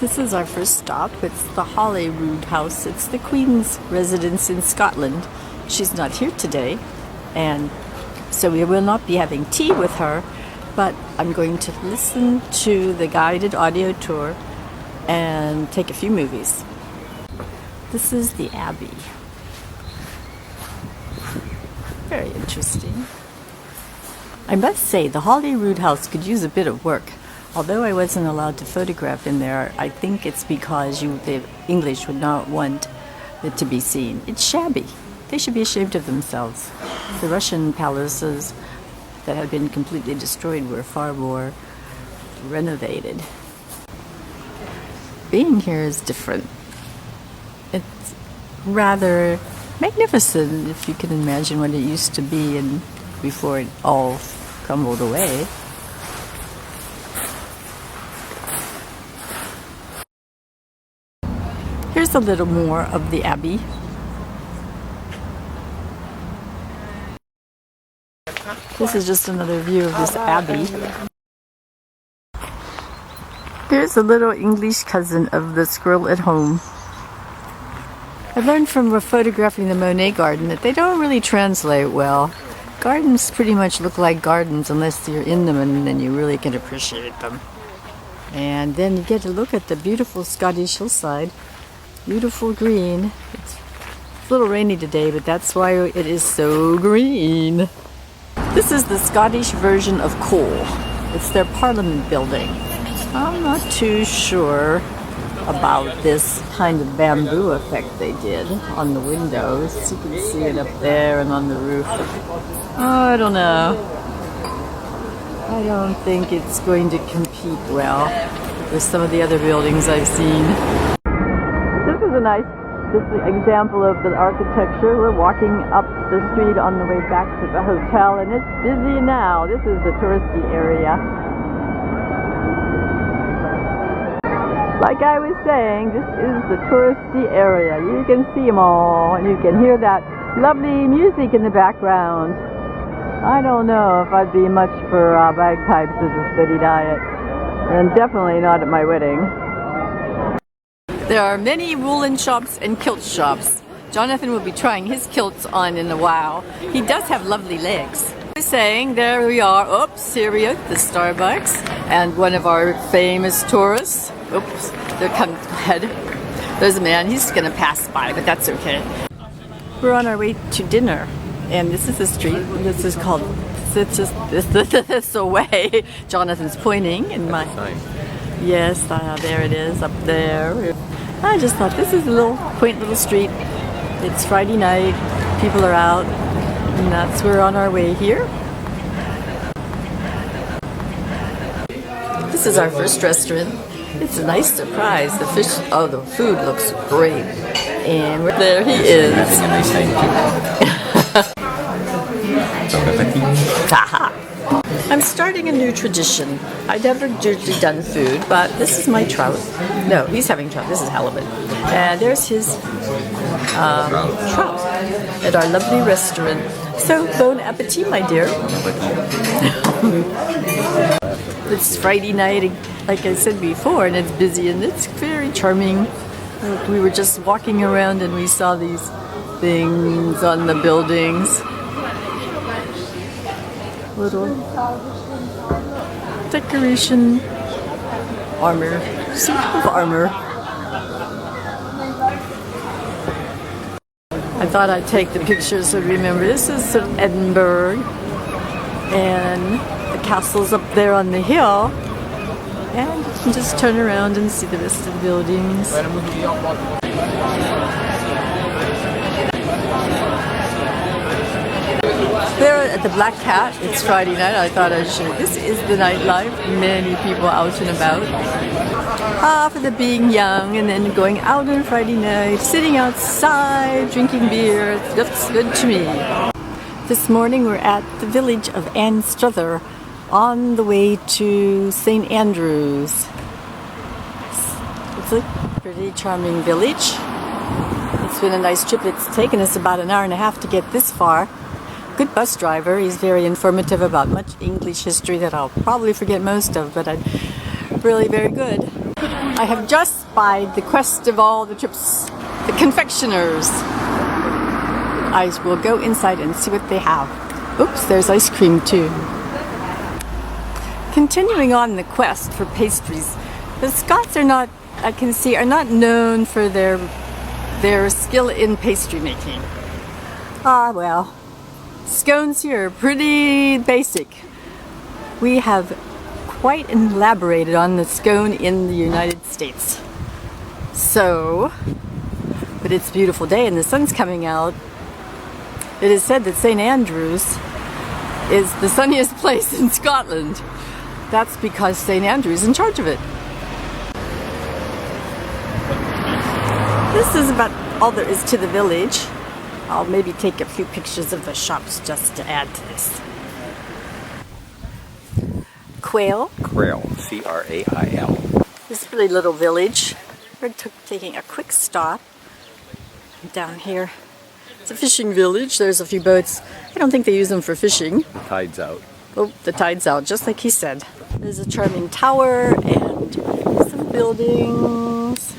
This is our first stop. It's the Holyrood House. It's the Queen's residence in Scotland. She's not here today, and so we will not be having tea with her, but I'm going to listen to the guided audio tour and take a few movies. This is the Abbey. Very interesting. I must say, the Holyrood House could use a bit of work. Although I wasn't allowed to photograph in there, I think it's because the English would not want it to be seen. It's shabby. They should be ashamed of themselves. The Russian palaces that had been completely destroyed were far more renovated. Being here is different. It's rather magnificent, if you can imagine what it used to be and before it all crumbled away. Here's a little more of the Abbey. This is just another view of this Abbey. Here's a little English cousin of the squirrel at home. I learned from photographing the Monet garden that they don't really translate well. Gardens pretty much look like gardens unless you're in them, and then you really can appreciate them. And then you get to look at the beautiful Scottish hillside. Beautiful green. It's a little rainy today, but that's why it is so green. This is the Scottish version of Cole. It's their Parliament building. I'm not too sure about this kind of bamboo effect they did on the windows. You can see it up there and on the roof. Oh, I don't know. I don't think it's going to compete well with some of the other buildings I've seen. This is a nice example of the architecture. We're walking up the street on the way back to the hotel, and it's busy now. This is the touristy area. Like I was saying, this is the touristy area. You can see them all, and you can hear that lovely music in the background. I don't know if I'd be much for bagpipes as a steady diet, and definitely not at my wedding. There are many woolen shops and kilt shops. Jonathan will be trying his kilts on in a while. He does have lovely legs. I was saying, there we are. Oops, Cheerio, the Starbucks, and one of our famous tourists. Oops, they're coming ahead. There's a man, he's gonna pass by, but that's okay. We're on our way to dinner, and this is the street. This is called, this away. Jonathan's pointing in my, yes, there it is, up there. I just thought this is a little quaint little street. It's Friday night, people are out, and that's we're on our way here. This is our first restaurant. It's a nice surprise. The food looks great. And there he is. I'm starting a new tradition. I've never usually done food, but this is my trout. No, he's having trout. This is halibut. And there's his trout at our lovely restaurant. So, bon appetit, my dear. It's Friday night, like I said before, and it's busy, and it's very charming. We were just walking around and we saw these things on the buildings. Little decoration, armor, suit of armor. I thought I'd take the pictures so remember. This is Edinburgh, and the castle's up there on the hill, and you can just turn around and see the rest of the buildings. There at the Black Cat, it's Friday night. I thought I'd show you. This is the nightlife. Many people out and about. For the being young and then going out on Friday night, sitting outside, drinking beer. It looks good to me. This morning we're at the village of Anstruther on the way to St. Andrews. It's a pretty charming village. It's been a nice trip. It's taken us about an hour and a half to get this far. Good bus driver. He's very informative about much English history that I'll probably forget most of, but really very good. I have just spied the quest of all the trips, the confectioners. I will go inside and see what they have. Oops, there's ice cream too. Continuing on the quest for pastries, the Scots are not, I can see, are not known for their skill in pastry making. Ah, well, scones here are pretty basic. We have quite elaborated on the scone in the United States. So, but it's a beautiful day and the sun's coming out. It is said that St. Andrews is the sunniest place in Scotland. That's because St. Andrews is in charge of it. This is about all there is to the village. I'll maybe take a few pictures of the shops just to add to this. Quail. Crail, C-R-A-I-L. This pretty little village. We're taking a quick stop down here. It's a fishing village. There's a few boats. I don't think they use them for fishing. The tide's out. Oh, the tide's out, just like he said. There's a charming tower and some buildings.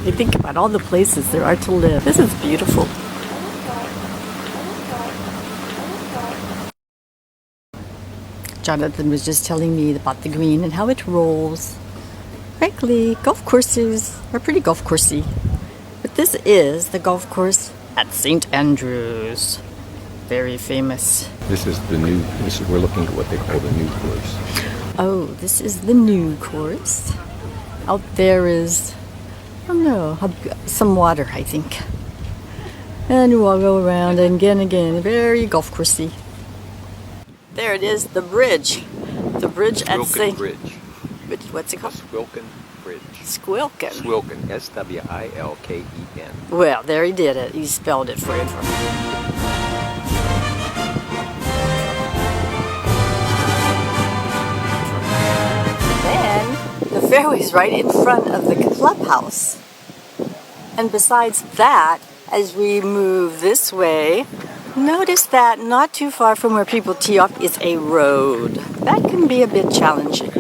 You think about all the places there are to live. This is beautiful. Jonathan was just telling me about the green and how it rolls. Frankly, golf courses are pretty golf coursey. But this is the golf course at St. Andrews. Very famous. We're looking at what they call the new course. Oh, this is the new course. Out there is, I don't know, some water, I think. And we'll go around and again, very golf coursey. There it is, the bridge. The bridge at St. Bridge. What's it called? Squilkin Bridge. Squilkin. Squilkin, S-W-I-L-K-E-N. Well, there he did it. He spelled it for you. Then, the fairway's right in front of the clubhouse. And besides that, as we move this way, notice that not too far from where people tee off is a road. That can be a bit challenging.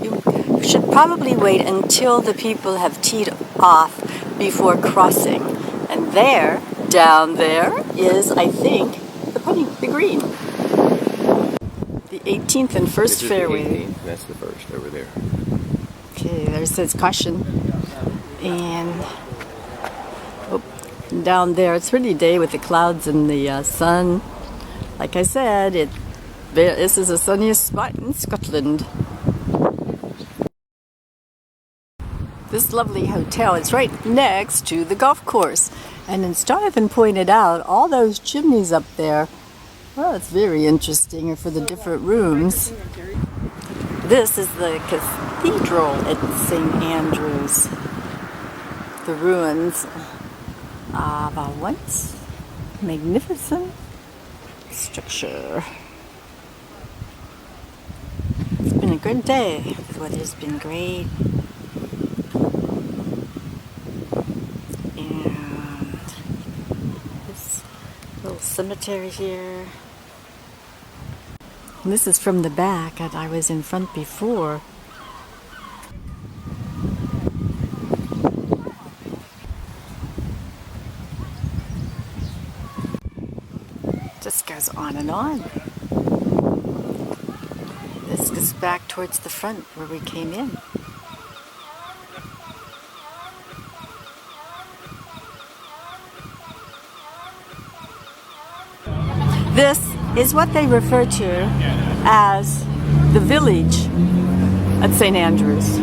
You should probably wait until the people have teed off before crossing. And there, down there, is, I think, the green. The 18th and first fairway. The 18th. That's the first over there. Okay, there it says caution. And down there, it's a pretty day with the clouds and the sun. Like I said, this is the sunniest spot in Scotland. This lovely hotel is right next to the golf course. And as Jonathan pointed out, all those chimneys up there, well, it's very interesting for the different rooms. This is the cathedral at St. Andrews. The ruins of a once magnificent structure. It's been a good day. The weather's been great. And this little cemetery here. And this is from the back, and I was in front before. Just goes on and on. This goes back towards the front where we came in. This is what they refer to as the village at St. Andrews.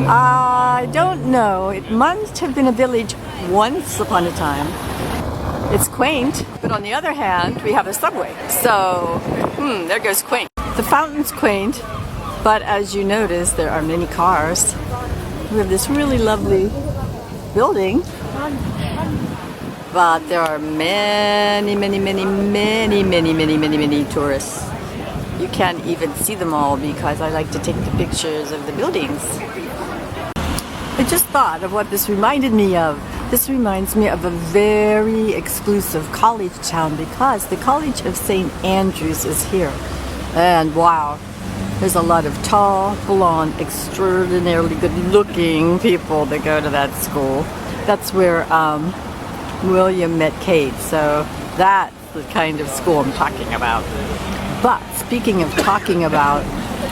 I don't know. It must have been a village once upon a time. It's quaint, but on the other hand, we have a subway. So, there goes quaint. The fountain's quaint, but as you notice, there are many cars. We have this really lovely building, but there are many tourists. You can't even see them all because I like to take the pictures of the buildings. I just thought of what this reminded me of. This reminds me of a very exclusive college town because the College of St. Andrews is here. And wow, There's a lot of tall, blonde, extraordinarily good-looking people that go to that school. That's where William met Kate, so that's the kind of school I'm talking about. But speaking of talking about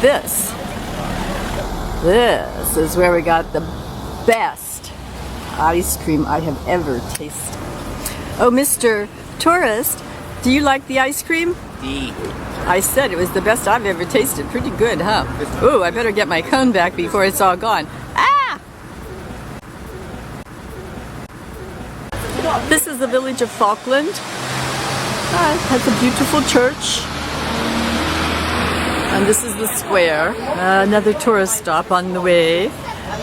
this is where we got the best ice cream I have ever tasted. Oh, Mr. Tourist, do you like the ice cream? I said it was the best I've ever tasted. Pretty good, huh? Ooh, I better get my cone back before it's all gone. Ah! This is the village of Falkland. It has a beautiful church. And this is the square. Another tourist stop on the way.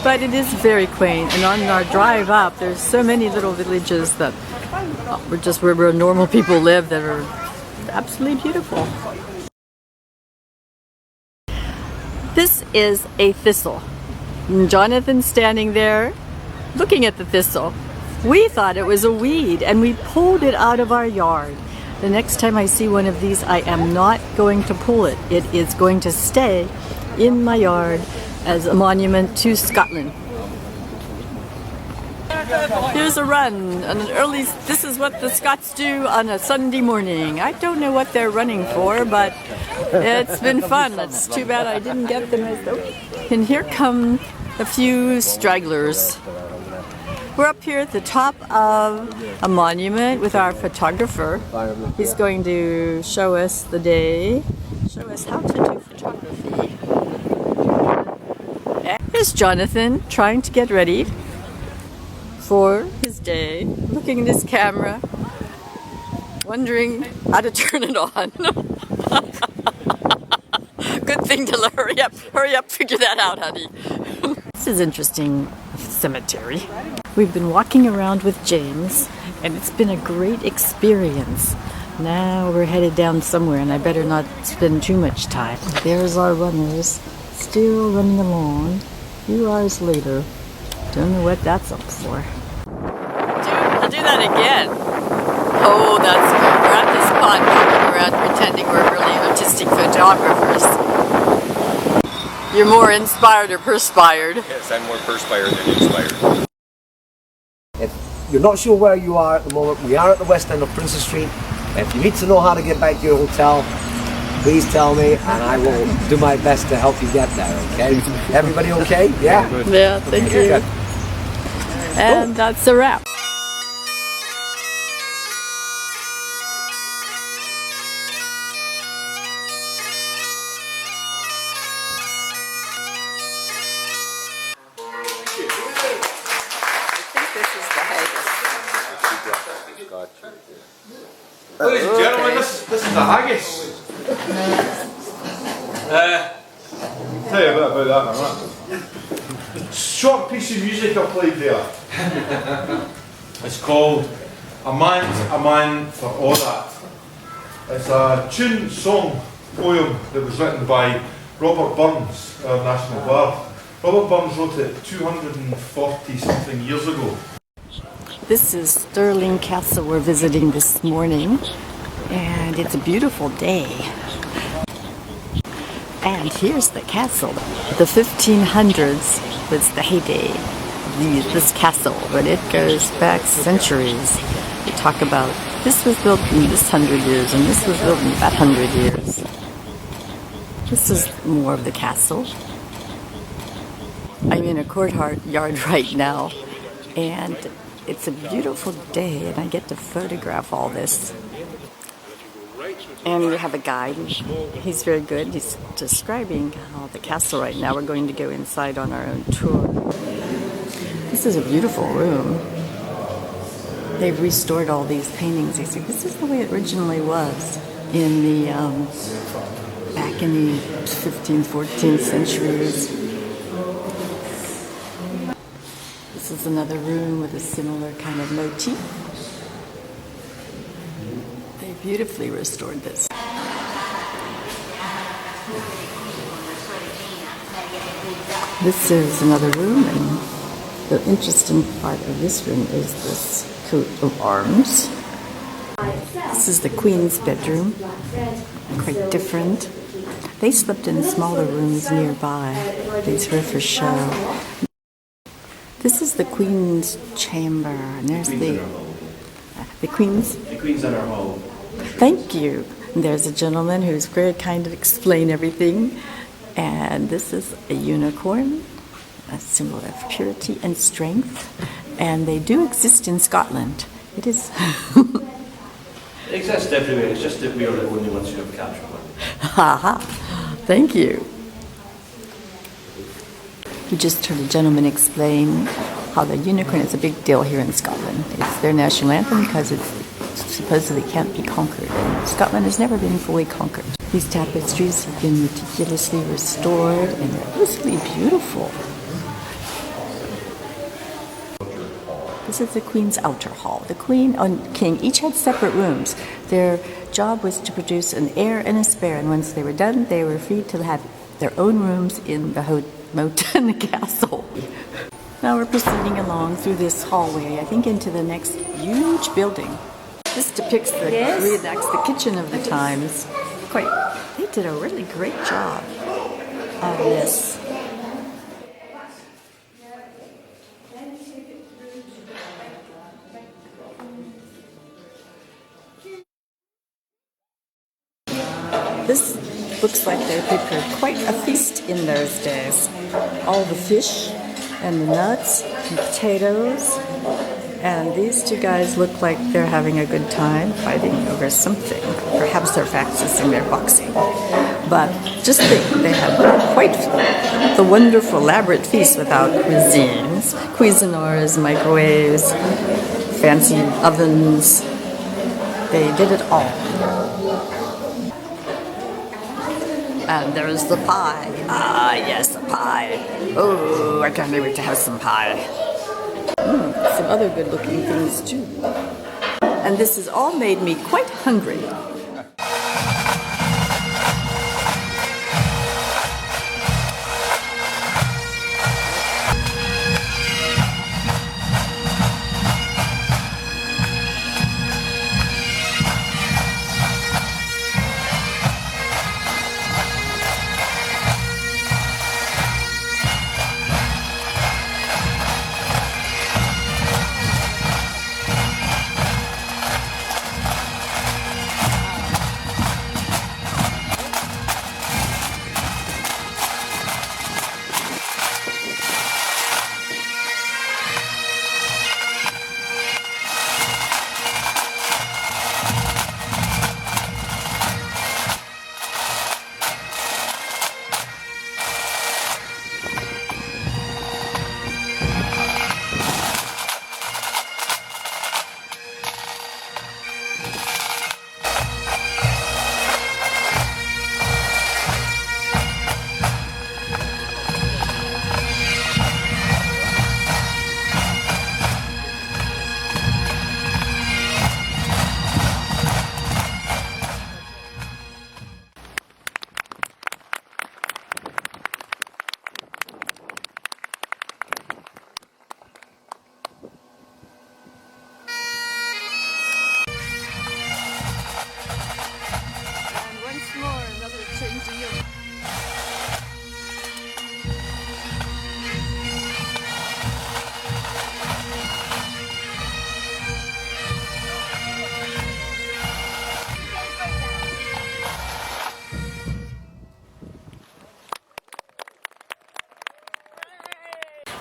But it is very quaint. And on our drive up, there's so many little villages that we're just where normal people live that are absolutely beautiful. This is a thistle. And Jonathan's standing there looking at the thistle. We thought it was a weed and we pulled it out of our yard. The next time I see one of these, I am not going to pull it. It is going to stay in my yard as a monument to Scotland. Here's a run, this is what the Scots do on a Sunday morning. I don't know what they're running for, but it's been fun. It's too bad I didn't get them as though. And here come a few stragglers. We're up here at the top of a monument with our photographer. He's going to show us the day, show us how to do photography. Here's Jonathan trying to get ready for his day, looking at his camera, wondering how to turn it on. Good thing to hurry up, figure that out, honey. This is interesting cemetery. We've been walking around with James, and it's been a great experience. Now we're headed down somewhere, and I better not spend too much time. There's our runners, still running along. A few hours later, don't know what that's up for. I'll do that again. Oh, that's good. We're at this pond walking around pretending we're really artistic photographers. You're more inspired or perspired? Yes, I'm more perspired than inspired. If you're not sure where you are at the moment, we are at the west end of Princess Street. If you need to know how to get back to your hotel, please tell me and I will do my best to help you get there, okay? Everybody okay? Yeah? Yeah, thank you. Good. And that's a wrap. Ladies and gentlemen, this is the haggis. Tell you a bit about that in a minute. Short piece of music I played there. It's called A Man for All That. It's a tune, song, poem that was written by Robert Burns, our national bard. Robert Burns wrote it 240 something years ago. This is Stirling Castle we're visiting this morning, and it's a beautiful day. And here's the castle. The 1500s was the heyday of this castle, but it goes back centuries. We talk about this was built in this 100 years, and this was built in that 100 years. This is more of the castle. I'm in a courtyard right now, and it's a beautiful day, and I get to photograph all this. And we have a guide. He's very good. He's describing the castle right now. We're going to go inside on our own tour. This is a beautiful room. They've restored all these paintings. You see, this is the way it originally was in the back in the 15th, 14th centuries. This is another room with a similar kind of motif. They beautifully restored this. This is another room, and the interesting part of this room is this coat of arms. This is the Queen's bedroom, quite different. They slept in smaller rooms nearby. These were for show. This is the Queen's chamber, and there's the Queen's. The Queen's in our hall. Thank you. And there's a gentleman who's very kind to explain everything. And this is a unicorn, a symbol of purity and strength. And they do exist in Scotland. It is. It exists everywhere, it's just that we are the only ones who have captured one. Haha. Thank you. You just heard a gentleman explain how the unicorn is a big deal here in Scotland. It's their national anthem because it supposedly can't be conquered. And Scotland has never been fully conquered. These tapestries have been meticulously restored and they're absolutely beautiful. This is the Queen's outer hall. The Queen and King each had separate rooms. Their job was to produce an heir and a spare, and once they were done, they were free to have their own rooms in the moat and the castle. Now we're proceeding along through this hallway, I think into the next huge building. This depicts reenacts the kitchen of the times. They did a really great job of this. This looks like they prepared quite a feast in those days. All the fish and the nuts and potatoes. And these two guys look like they're having a good time fighting over something. Perhaps they're practicing their boxing. But just think, they had quite the wonderful, elaborate feast without cuisines. Cuisinarts, microwaves, fancy ovens. They did it all. And there's the pie. Ah, yes, the pie. Oh, I can't wait to have some pie. Some other good-looking things, too. And this has all made me quite hungry.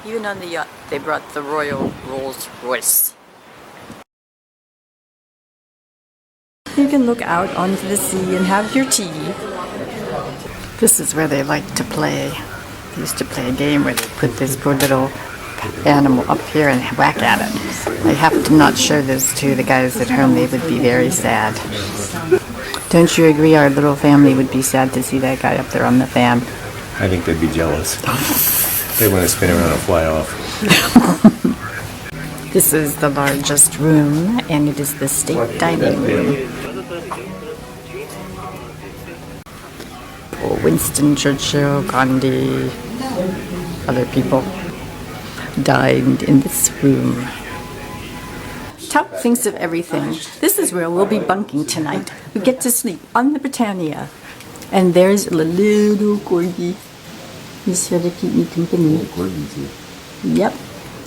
Even on the yacht, they brought the Royal Rolls Royce. You can look out onto the sea and have your tea. This is where they like to play. They used to play a game where they put this poor little animal up here and whack at it. I have to not show this to the guys at home. They would be very sad. Don't you agree our little family would be sad to see that guy up there on the fan? I think they'd be jealous. They want to spin around and fly off. This is the largest room, and it is the state dining room. Oh, Winston Churchill, Gandhi, other people dined in this room. Tuck thinks of everything. This is where we'll be bunking tonight. We get to sleep on the Britannia. And there's a little corgi. He's here to keep me company. Yep.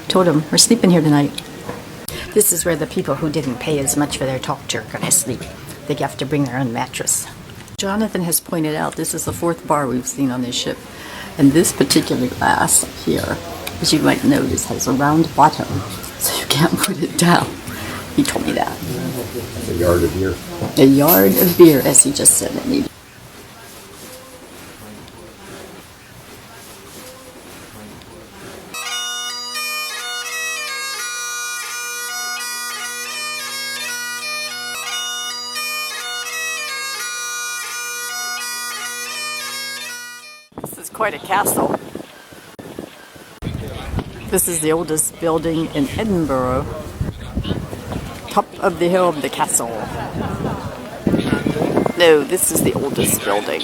Told him, we're sleeping here tonight. This is where the people who didn't pay as much for their talk are going to sleep. They have to bring their own mattress. Jonathan has pointed out this is the 4th bar we've seen on this ship. And this particular glass here, as you might notice, has a round bottom. So you can't put it down. He told me that. A yard of beer. A yard of beer, as he just said. This is quite a castle. This is the oldest building in Edinburgh. Top of the hill of the castle. No, this is the oldest building.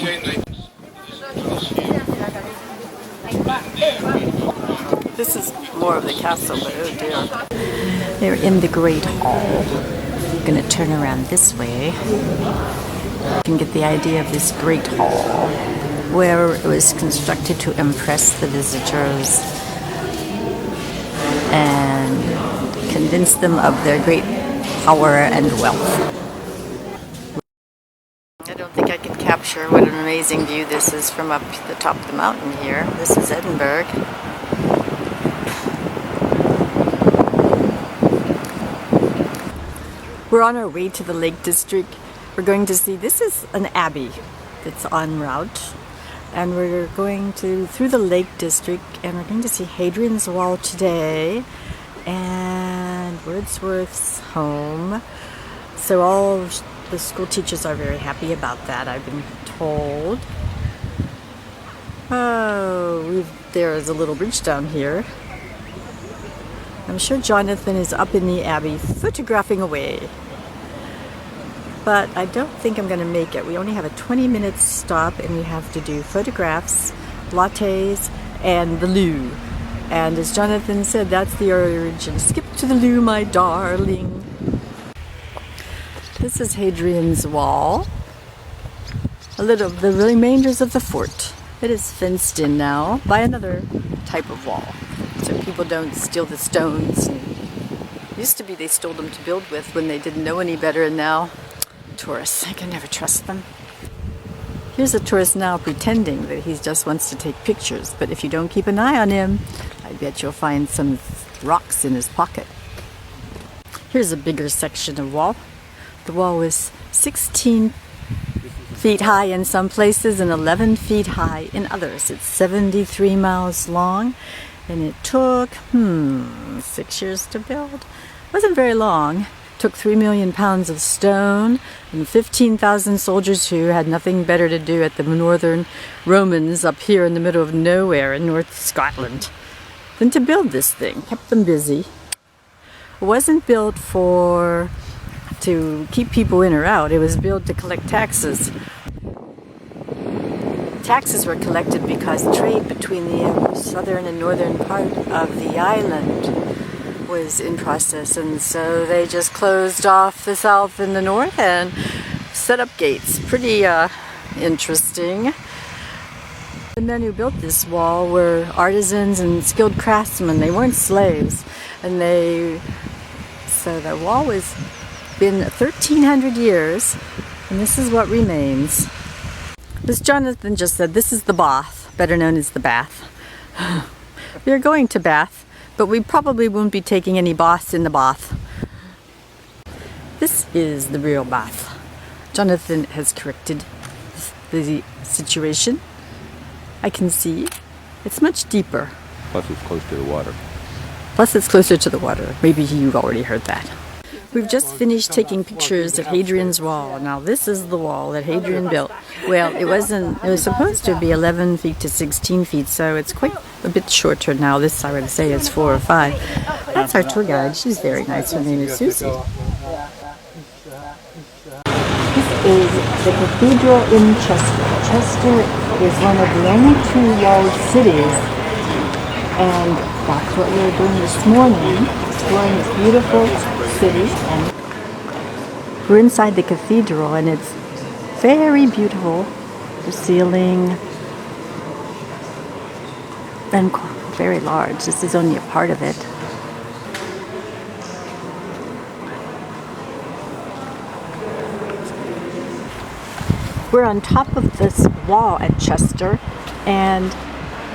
This is more of the castle, but oh dear. They're in the Great Hall. I'm going to turn around this way. You can get the idea of this Great Hall, where it was constructed to impress the visitors and convince them of their great power and wealth. I don't think I can capture what an amazing view this is from up the top of the mountain here. This is Edinburgh. We're on our way to the Lake District. We're going to see, this is an abbey that's en route. And we're going through the Lake District, and we're going to see Hadrian's Wall today and Wordsworth's home. So all the school teachers are very happy about that, I've been told. Oh, there is a little bridge down here. I'm sure Jonathan is up in the abbey photographing away. But I don't think I'm going to make it. We only have a 20-minute stop, and we have to do photographs, lattes, and the loo. And as Jonathan said, that's the origin. Skip to the loo, my darling. This is Hadrian's Wall. The remainders of the fort. It is fenced in now by another type of wall, so people don't steal the stones. Used to be they stole them to build with when they didn't know any better, and now tourists, I can never trust them. Here's a tourist now pretending that he just wants to take pictures, but if you don't keep an eye on him, I bet you'll find some rocks in his pocket. Here's a bigger section of wall. The wall was 16 feet high in some places and 11 feet high in others. It's 73 miles long, and it took 6 years to build. It wasn't very long. Took 3 million pounds of stone and 15,000 soldiers who had nothing better to do at the northern Romans up here in the middle of nowhere in North Scotland than to build this thing. Kept them busy. It wasn't built to keep people in or out. It was built to collect taxes. Taxes were collected because trade between the southern and northern part of the island was in process, and so they just closed off the south and the north and set up gates. Pretty interesting. The men who built this wall were artisans and skilled craftsmen. They weren't slaves, and so the wall was been 1,300 years, and this is what remains. As Jonathan just said, this is the Bath, better known as the Bath. We are going to Bath, but we probably won't be taking any baths in the bath. This is the real bath. Jonathan has corrected the situation. I can see it's much deeper. Plus it's close to the water. Plus it's closer to the water. Maybe you've already heard that. We've just finished taking pictures of Hadrian's Wall. Now this is the wall that Hadrian built. Well, it was supposed to be 11 feet to 16 feet, so it's quite a bit shorter now. This, I would say, is 4 or 5. That's our tour guide. She's very nice. Her name is Susie. This is the cathedral in Chester. Chester is one of the only 2-walled cities, and that's what we were doing this morning, exploring this beautiful city. And we're inside the cathedral, and it's very beautiful, The ceiling. And very large. This is only a part of it. We're on top of this wall at Chester, and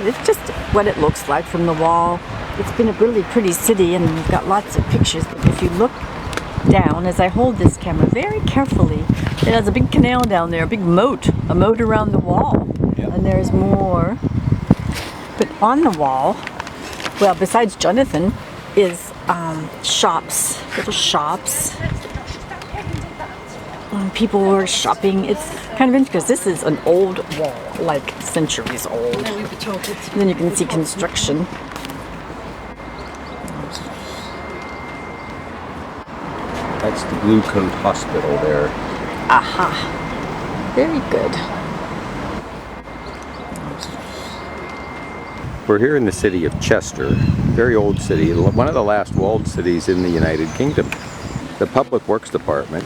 it's just what it looks like from the wall. It's been a really pretty city, and we've got lots of pictures. But if you look down, as I hold this camera very carefully, it has a big canal down there, a big moat, a moat around the wall. Yeah. And there's more. But on the wall, well, besides Jonathan, is shops, little shops. And people were shopping. It's kind of interesting because this is an old wall, like centuries old. And then you can see construction. That's the Blue Coat Hospital there. Aha. Very good. We're here in the city of Chester, very old city, one of the last walled cities in the United Kingdom. The Public Works Department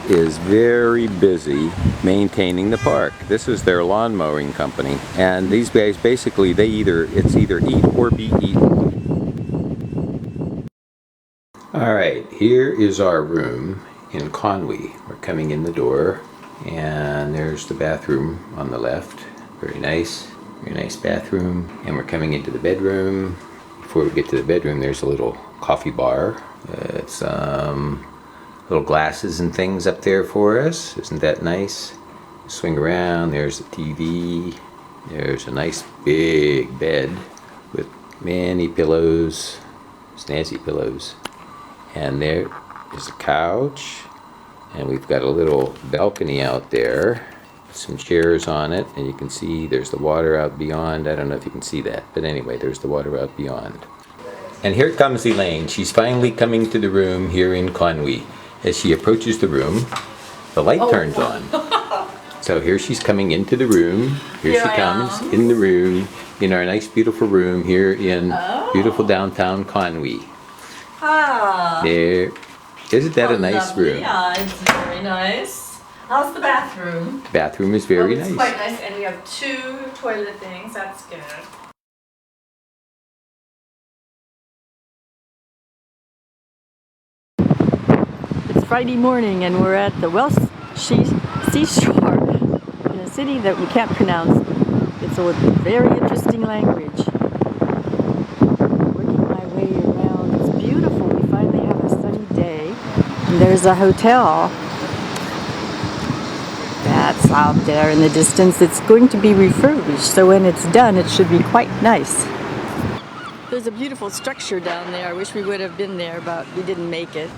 is very busy maintaining the park. This is their lawn mowing company, and these guys basically it's either eat or be eaten. All right, here is our room in Conwy. We're coming in the door, and there's the bathroom on the left. Very nice bathroom. And we're coming into the bedroom. Before we get to the bedroom, there's a little coffee bar. It's little glasses and things up there for us. Isn't that nice? Swing around, there's the TV. There's a nice big bed with many pillows, snazzy pillows. And there is a couch. And we've got a little balcony out there. Some chairs on it, and you can see there's the water out beyond. I don't know if you can see that, but anyway, there's the water out beyond. And here comes Elaine. She's finally coming to the room here in Conwy. As she approaches the room, the light turns on. So here she's coming into the room. Here she comes in the room, in our nice beautiful room here in beautiful downtown Conwy. There. Isn't that a nice room? Yeah, it's very nice. How's the bathroom? The bathroom is very nice. It's quite nice, and we have 2 toilet things. That's good. It's Friday morning, and we're at the Welsh seashore in a city that we can't pronounce. It's a very interesting language. Working my way around. It's beautiful. We finally have a sunny day, and there's a hotel. That's out there in the distance. It's going to be refurbished, so when it's done, it should be quite nice. There's a beautiful structure down there. I wish we would have been there, but we didn't make it.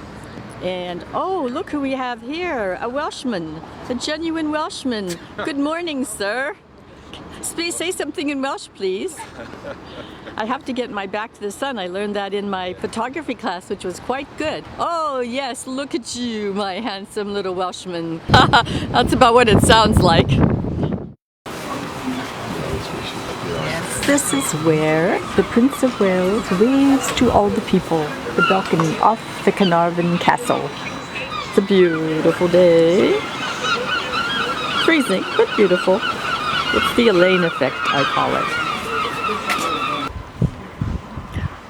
And oh, look who we have here, a Welshman, a genuine Welshman. Good morning, sir. Please say something in Welsh, please. I have to get my back to the sun. I learned that in my photography class, which was quite good. Oh yes, look at you, my handsome little Welshman. That's about what it sounds like. Yes, this is where the Prince of Wales waves to all the people. The balcony off the Carnarvon Castle. It's a beautiful day. Freezing, but beautiful. It's the Elaine effect, I call it.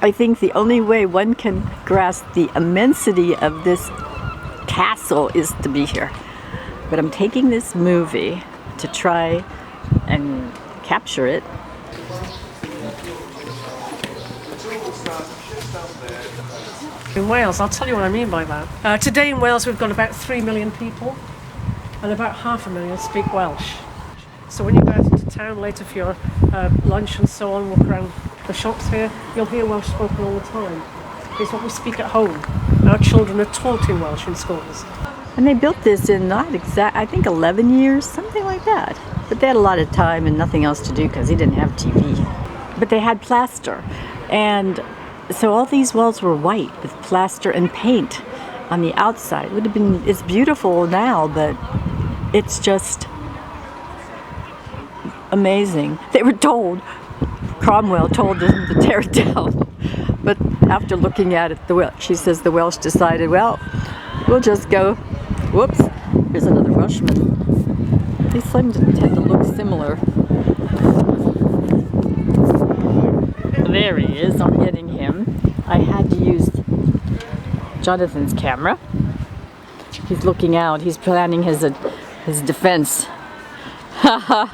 I think the only way one can grasp the immensity of this castle is to be here. But I'm taking this movie to try and capture it. In Wales, I'll tell you what I mean by that. Today in Wales we've got about 3 million people, and about 500,000 speak Welsh. So when you go out into town later for your lunch and so on, walk around the shops here, you'll hear Welsh spoken all the time. It's what we speak at home. Our children are taught in Welsh in schools. And they built this in I think 11 years, something like that. But they had a lot of time and nothing else to do because he didn't have TV. But they had plaster. And so all these walls were white with plaster and paint on the outside. It's beautiful now, but it's just amazing. They were told, Cromwell told them to tear it down. But after looking at it, she says the Welsh decided, well, we'll just go, whoops, here's another Welshman. These some tend to look similar. There he is. I'm getting him. I had to use Jonathan's camera. He's looking out. He's planning his defense. Haha.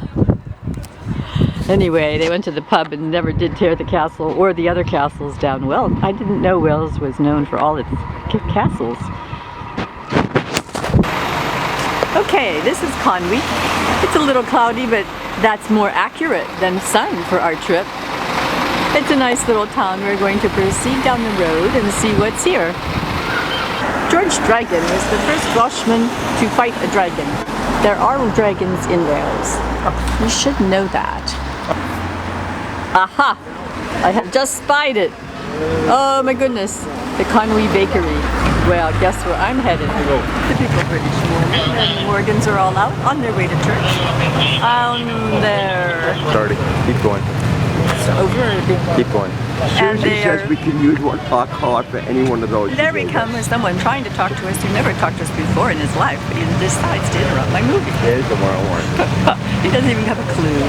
Anyway, they went to the pub and never did tear the castle or the other castles down. Well, I didn't know Wales was known for all its castles. Okay, this is Conwy. It's a little cloudy, but that's more accurate than sun for our trip. It's a nice little town. We're going to proceed down the road and see what's here. George Dragon was the first Welshman to fight a dragon. There are dragons in Wales. You should know that. Aha! I have just spied it. Oh my goodness. The Conwy Bakery. Well, guess where I'm headed. Typical British Morgan. And the Morgans are all out on their way to church. There. Starting. Keep going. It's over. Keep going. And Susie says we can use one hot card for any one of those. There we come with someone trying to talk to us who never talked to us before in his life, but he decides to interrupt my movie. There's the one. He doesn't even have a clue.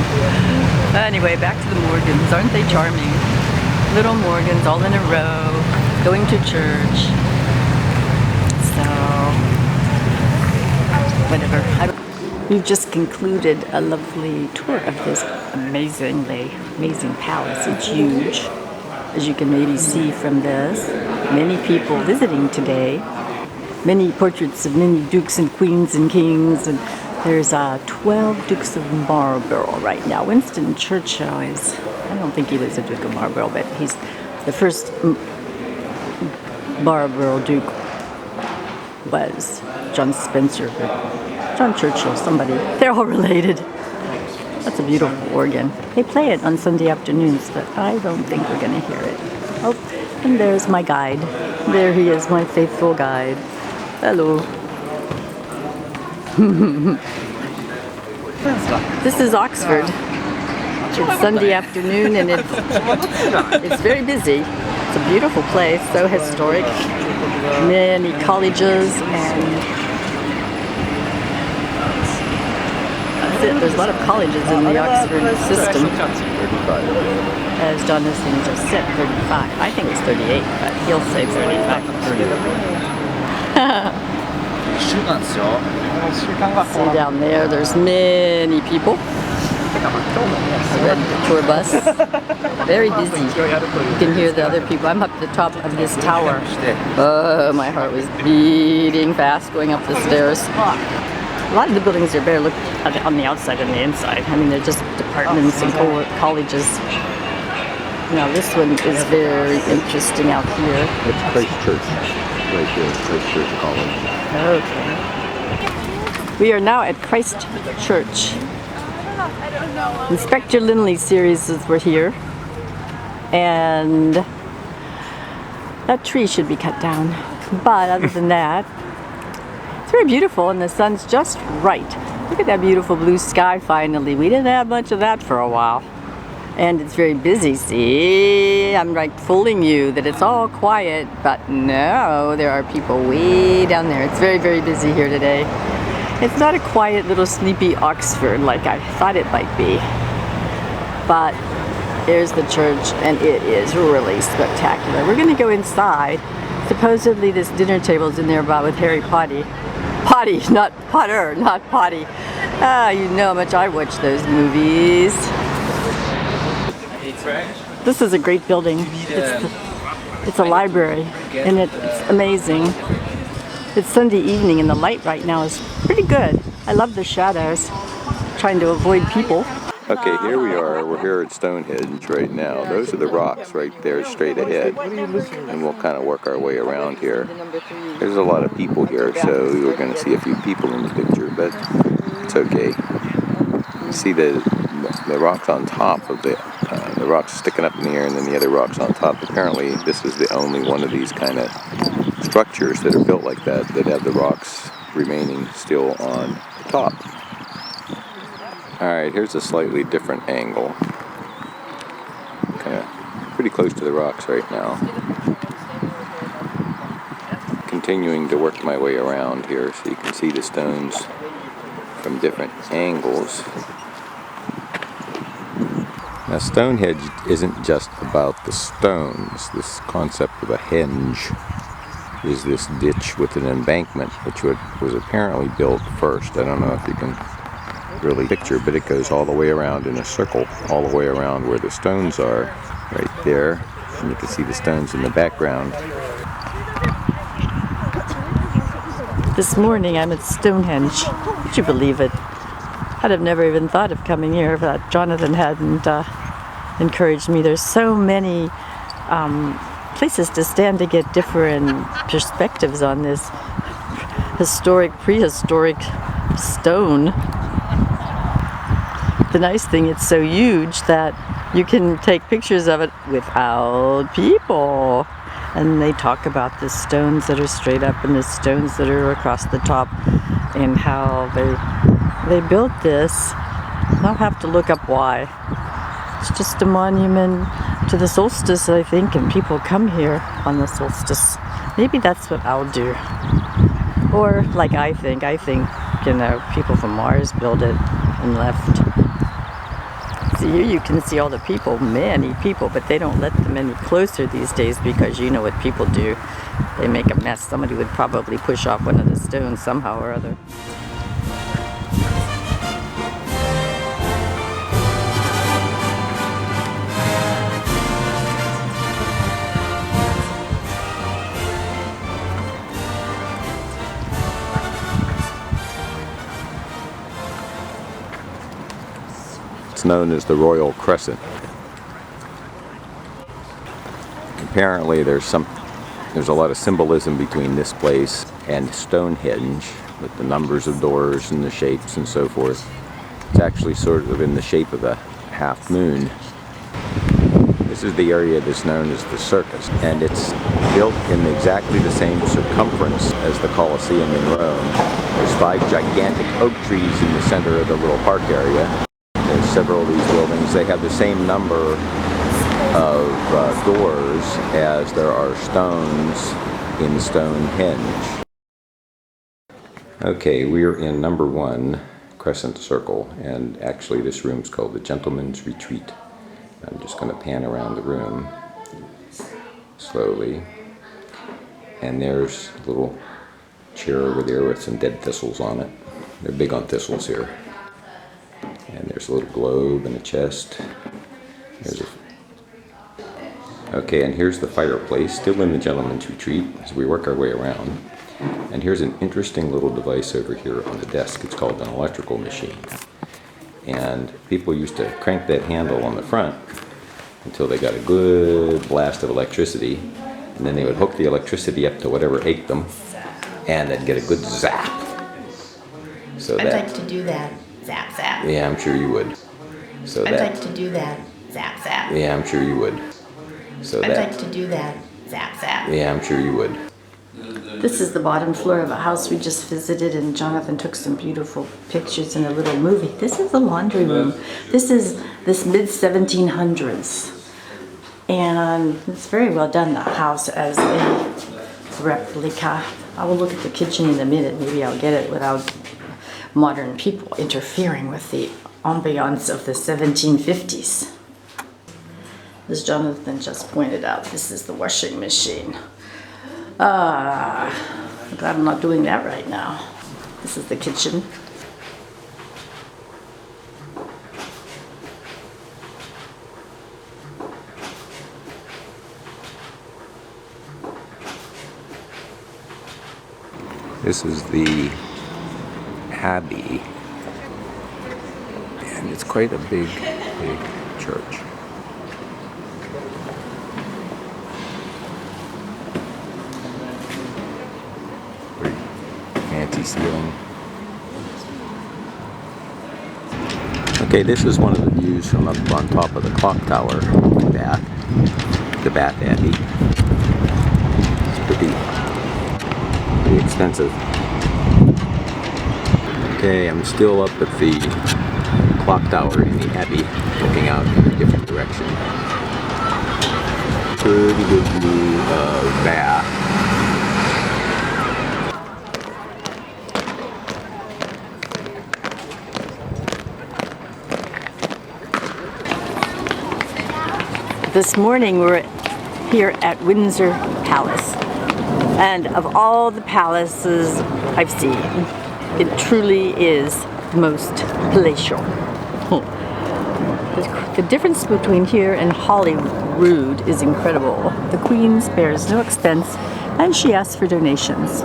Anyway, back to the Morgans. Aren't they charming? Little Morgans all in a row, going to church. So, whatever. We've just concluded a lovely tour of this amazing palace. It's huge, as you can maybe see from this. Many people visiting today. Many portraits of many dukes and queens and kings. And there's 12 Dukes of Marlborough right now. Winston Churchill is, I don't think he was a Duke of Marlborough, but he's the first Marlborough Duke was John Spencer. John Churchill, somebody. They're all related. That's a beautiful organ. They play it on Sunday afternoons, but I don't think we're going to hear it. Oh, and there's my guide. There he is, my faithful guide. Hello. This is Oxford. It's Sunday afternoon and it's very busy. It's a beautiful place, so historic. Many colleges and there's a lot of colleges in the Oxford system. As Jonathan just said, 35. I think it's 38, but he'll say 35. See down there, there's many people. The red tour bus. Very busy. You can hear the other people. I'm up at the top of this tower. Oh, my heart was beating fast going up the stairs. A lot of the buildings are better look on the outside and the inside. I mean, they're just departments and colleges. Now, this one is very interesting out here. It's Christ Church, right there, Christ Church College. Okay. We are now at Christ Church. Inspector Lindley series were here. And that tree should be cut down. But other than that, it's very beautiful and the sun's just right. Look at that beautiful blue sky finally. We didn't have much of that for a while. And it's very busy, see? I'm like fooling you that it's all quiet, but no, there are people way down there. It's very, very busy here today. It's not a quiet little sleepy Oxford like I thought it might be. But there's the church and it is really spectacular. We're gonna go inside. Supposedly this dinner table's in there but with Harry Potter. Potty, not Potter, not Potty. Ah, you know how much I watch those movies. This is a great building. It's a library and it's amazing. It's Sunday evening and the light right now is pretty good. I love the shadows. Trying to avoid people. Okay, here we are. We're here at Stonehenge right now. Those are the rocks right there straight ahead. And we'll kind of work our way around here. There's a lot of people here, so we're going to see a few people in the picture, but it's okay. You see the rocks on top of the rocks sticking up in the air and then the other rocks on top. Apparently this is the only one of these kind of structures that are built like that have the rocks remaining still on the top. Alright, here's a slightly different angle. Kind of pretty close to the rocks right now. Continuing to work my way around here so you can see the stones from different angles. Now Stonehenge isn't just about the stones. This concept of a henge is this ditch with an embankment, which was apparently built first. I don't know if you can really picture, but it goes all the way around in a circle, all the way around where the stones are, right there. And you can see the stones in the background. This morning I'm at Stonehenge. Would you believe it? I'd have never even thought of coming here if Jonathan hadn't encouraged me. There's so many places to stand to get different perspectives on this historic, prehistoric stone. The nice thing, it's so huge that you can take pictures of it without people. And they talk about the stones that are straight up and the stones that are across the top and how they built this. I'll have to look up why. It's just a monument to the solstice, I think, and people come here on the solstice. Maybe that's what I'll do. Or like I think, you know, people from Mars built it and left. See, here you can see all the people, many people, but they don't let them any closer these days because you know what people do. They make a mess. Somebody would probably push off one of the stones somehow or other. It's known as the Royal Crescent. Apparently there's a lot of symbolism between this place and Stonehenge, with the numbers of doors and the shapes and so forth. It's actually sort of in the shape of a half moon. This is the area that's known as the Circus, and it's built in exactly the same circumference as the Colosseum in Rome. There's 5 gigantic oak trees in the center of the little park area. There's several of these buildings. They have the same number of doors as there are stones in Stonehenge. Okay, we're in number 1 Crescent Circle, and actually this room's called the Gentleman's Retreat. I'm just going to pan around the room slowly. And there's a little chair over there with some dead thistles on it. They're big on thistles here. And there's a little globe and a chest. Okay, and here's the fireplace, still in the Gentleman's Retreat as we work our way around. And here's an interesting little device over here on the desk. It's called an electrical machine. And people used to crank that handle on the front until they got a good blast of electricity. And then they would hook the electricity up to whatever ached them, and they'd get a good zap. So I'd like to do that. Zap, zap. Yeah, I'm sure you would. So I'd like to do that. Zap, zap. Yeah, I'm sure you would. So I'd like to do that. Zap, zap. Yeah, I'm sure you would. This is the bottom floor of a house we just visited, and Jonathan took some beautiful pictures in a little movie. This is the laundry room. This is this mid-1700s. And it's very well done, the house, as a replica. I will look at the kitchen in a minute. Maybe I'll get it without modern people interfering with the ambiance of the 1750s. As Jonathan just pointed out, this is the washing machine. I'm glad I'm not doing that right now. This is the kitchen. This is the Abbey, and it's quite a big church. Very fancy ceiling. Okay, this is one of the views from up on top of the clock tower in the Bath Abbey. It's pretty expensive. Okay, I'm still up at the clock tower in the Abbey, looking out in a different direction. Pretty good view of Bath. This morning we're here at Windsor Palace, and of all the palaces I've seen, it truly is the most palatial. The difference between here and Holyrood is incredible. The Queen spares no expense, and she asks for donations.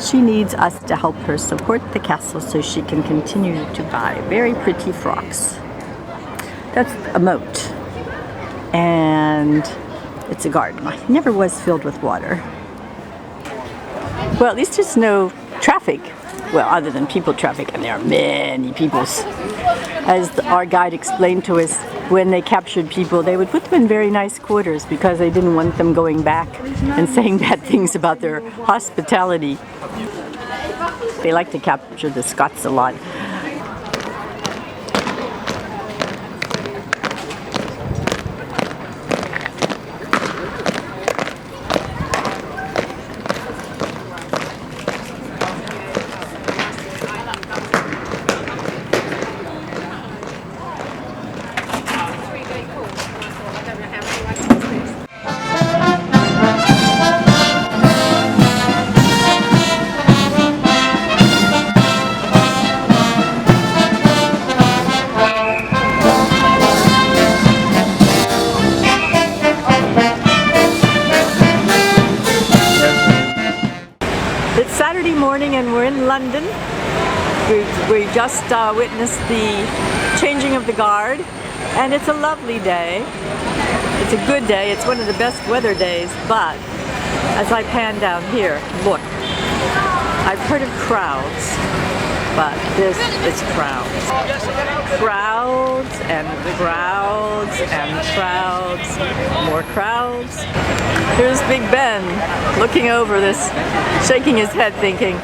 She needs us to help her support the castle so she can continue to buy very pretty frocks. That's a moat, and it's a garden. It never was filled with water. Well, at least there's no traffic. Well, other than people traffic, and there are many peoples. As our guide explained to us, when they captured people, they would put them in very nice quarters because they didn't want them going back and saying bad things about their hospitality. They like to capture the Scots a lot. It's Saturday morning and we're in London. We just witnessed the changing of the guard, and it's a lovely day. It's a good day. It's one of the best weather days, but as I pan down here, look, I've heard of crowds, but this is crowds. Crowds and crowds and crowds, more crowds. Here's Big Ben looking over this, shaking his head thinking,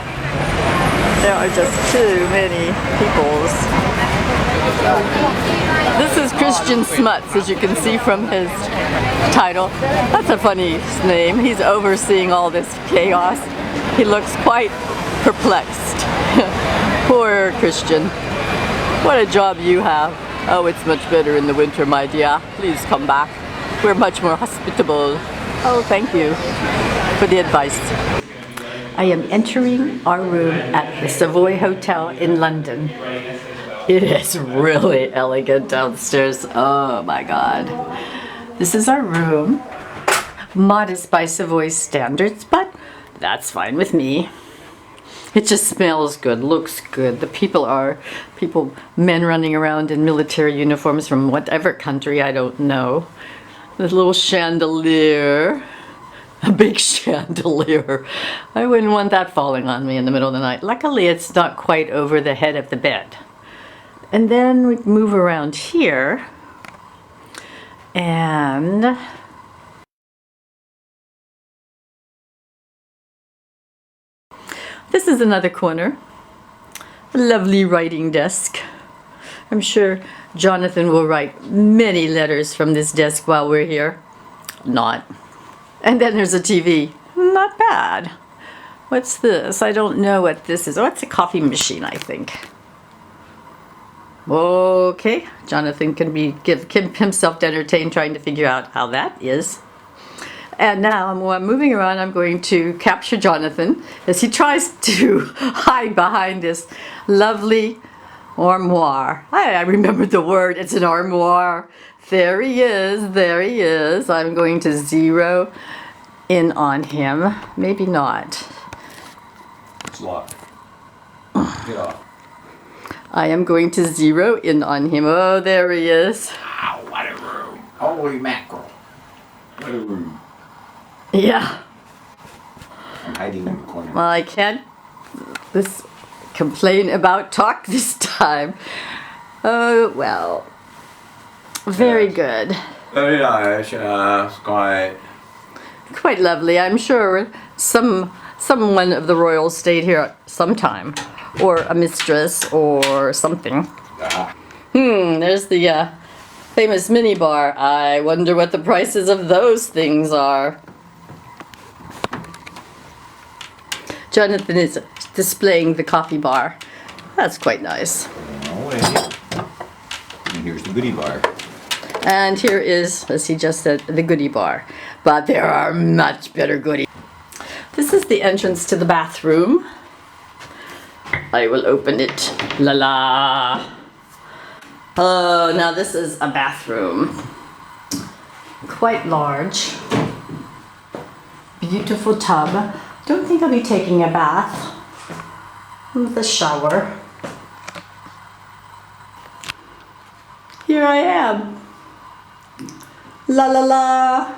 there are just too many peoples. This is Christian Smuts, as you can see from his title. That's a funny name. He's overseeing all this chaos. He looks quite perplexed. Poor Christian. What a job you have. Oh, it's much better in the winter, my dear. Please come back. We're much more hospitable. Oh, thank you for the advice. I am entering our room at the Savoy Hotel in London. It is really elegant downstairs. Oh my God. This is our room. Modest by Savoy standards, but that's fine with me. It just smells good, looks good. The people are men running around in military uniforms from whatever country, I don't know. The little chandelier, a big chandelier. I wouldn't want that falling on me in the middle of the night. Luckily, it's not quite over the head of the bed. And then we move around here, and this is another corner. A lovely writing desk. I'm sure Jonathan will write many letters from this desk while we're here. Not. And then there's a TV. Not bad. What's this? I don't know what this is. Oh, it's a coffee machine, I think. Okay, Jonathan can give himself to entertain trying to figure out how that is. And now, while I'm moving around, I'm going to capture Jonathan as he tries to hide behind this lovely armoire. I remembered the word. It's an armoire. There he is. There he is. I'm going to zero in on him. Maybe not. It's locked. Get off. I am going to zero in on him. Oh, there he is. Wow, what a room. Holy mackerel. What a room. Yeah. I'm hiding in the corner. Well, I can't complain about talk this time. Oh, well. Very good. Very nice. Quite lovely. I'm sure someone of the royals stayed here sometime. Or a mistress or something. There's the famous minibar. I wonder what the prices of those things are. Jonathan is displaying the coffee bar. That's quite nice. And here's the goodie bar. And here is, as he just said, the goodie bar. But there are much better goodies. This is the entrance to the bathroom. I will open it. La la. Oh, now this is a bathroom. Quite large. Beautiful tub. Don't think I'll be taking a bath. With a shower. Here I am. La la la.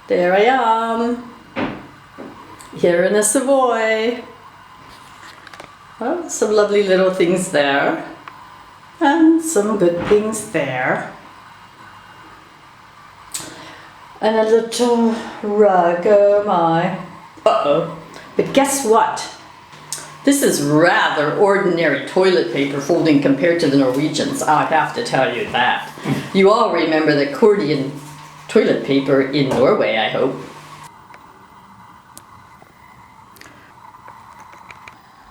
There I am. Here in the Savoy. Well, some lovely little things there. And some good things there. And a little rug, oh my. Uh-oh. But guess what? This is rather ordinary toilet paper folding compared to the Norwegians. I have to tell you that. You all remember the accordion toilet paper in Norway, I hope.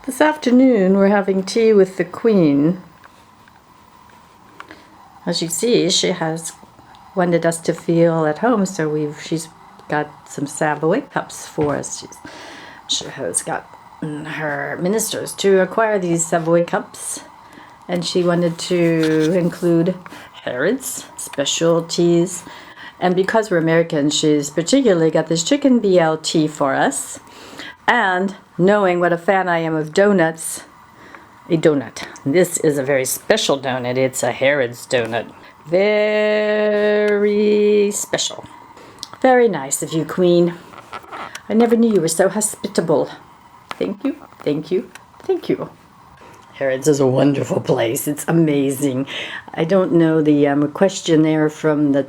This afternoon we're having tea with the Queen. As you see, she has wanted us to feel at home, so she's got some Savoy cups for us. She has got her ministers to acquire these Savoy cups, and she wanted to include Harrods specialties, and because we're Americans, she's particularly got this chicken BLT for us. And knowing what a fan I am of donuts, a donut. This is a very special donut. It's a Harrods donut. Very special. Very nice of you, Queen. I never knew you were so hospitable. Thank you, thank you, thank you. Harrods is a wonderful place. It's amazing. I don't know, the question there from the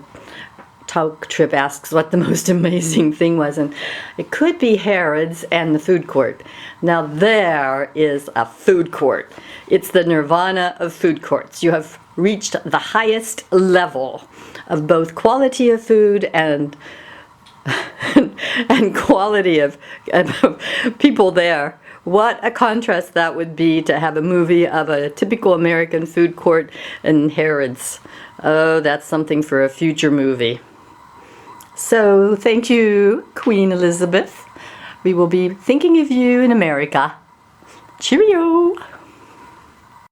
talk trip asks what the most amazing thing was, and it could be Harrods and the food court. Now there is a food court. It's the nirvana of food courts. You have reached the highest level of both quality of food and quality of people there. What a contrast that would be to have a movie of a typical American food court and Harrods. Oh, that's something for a future movie. So thank you, Queen Elizabeth. We will be thinking of you in America. Cheerio!